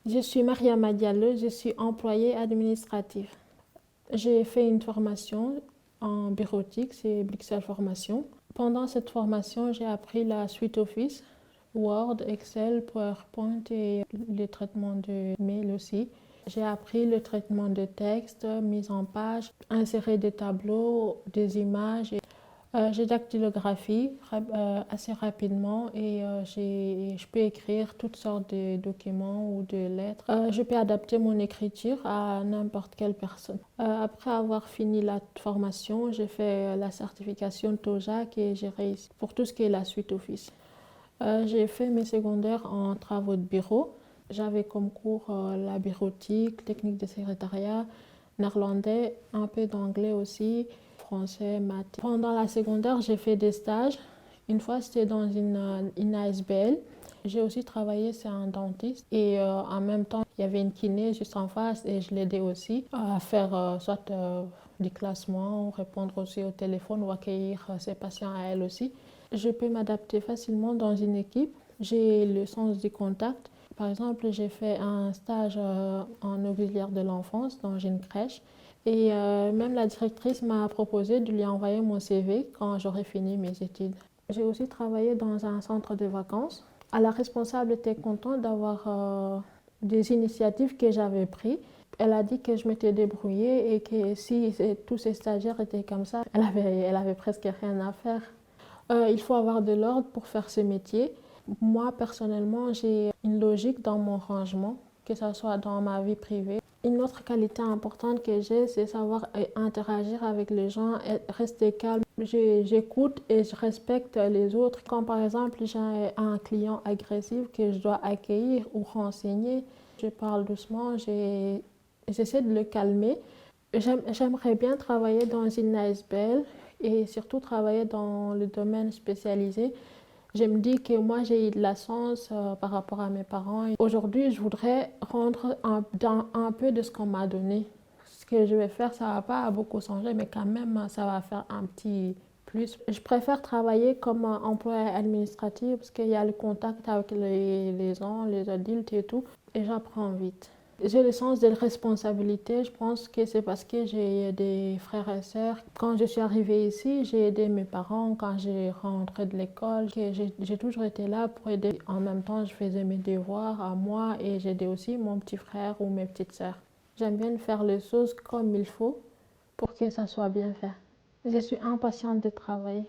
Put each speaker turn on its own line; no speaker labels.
Je suis Mariama Diallo, je suis employée administrative. J'ai fait une formation en bureautique, c'est Blixel Formation. Pendant cette formation, j'ai appris la suite Office, Word, Excel, PowerPoint et les traitements de mail aussi. J'ai appris le traitement de texte, mise en page, insérer des tableaux, des images. J'ai dactylographie assez rapidement et je peux écrire toutes sortes de documents ou de lettres. Je peux adapter mon écriture à n'importe quelle personne. Après avoir fini la formation, j'ai fait la certification TOJAC et j'ai réussi pour tout ce qui est la suite Office. J'ai fait mes secondaires en travaux de bureau. J'avais comme cours la bureautique, technique de secrétariat, néerlandais, un peu d'anglais aussi, français, maths. Pendant la secondaire, j'ai fait des stages. Une fois, c'était dans une ASBL. J'ai aussi travaillé chez un dentiste et en même temps, il y avait une kiné juste en face et je l'aidais aussi à faire soit des classements, répondre aussi au téléphone ou accueillir ses patients à elle aussi. Je peux m'adapter facilement dans une équipe. J'ai le sens du contact. Par exemple, j'ai fait un stage en auxiliaire de l'enfance dans une crèche et même la directrice m'a proposé de lui envoyer mon CV quand j'aurai fini mes études. J'ai aussi travaillé dans un centre de vacances. La responsable était contente d'avoir des initiatives que j'avais prises. Elle a dit que je m'étais débrouillée et que si tous ces stagiaires étaient comme ça, elle avait presque rien à faire. Il faut avoir de l'ordre pour faire ce métier. Moi, personnellement, j'ai une logique dans mon rangement, que ce soit dans ma vie privée. Une autre qualité importante que j'ai, c'est savoir interagir avec les gens, rester calme. J'écoute et je respecte les autres. Quand par exemple j'ai un client agressif que je dois accueillir ou renseigner, je parle doucement, j'essaie de le calmer. J'aimerais bien travailler dans une ASBL et surtout travailler dans le domaine spécialisé. Je me dis que moi j'ai eu de la chance par rapport à mes parents. Aujourd'hui, je voudrais rendre un peu de ce qu'on m'a donné. Ce que je vais faire, ça ne va pas beaucoup changer, mais quand même, ça va faire un petit plus. Je préfère travailler comme employé administratif parce qu'il y a le contact avec les gens, les adultes et tout, et j'apprends vite. J'ai le sens de responsabilité. Je pense que c'est parce que j'ai des frères et sœurs. Quand je suis arrivée ici, j'ai aidé mes parents quand j'ai rentré de l'école. J'ai toujours été là pour aider. En même temps, je faisais mes devoirs à moi et j'aidais aussi mon petit frère ou mes petites sœurs. J'aime bien faire les choses comme il faut pour que ça soit bien fait. Je suis impatiente de travailler.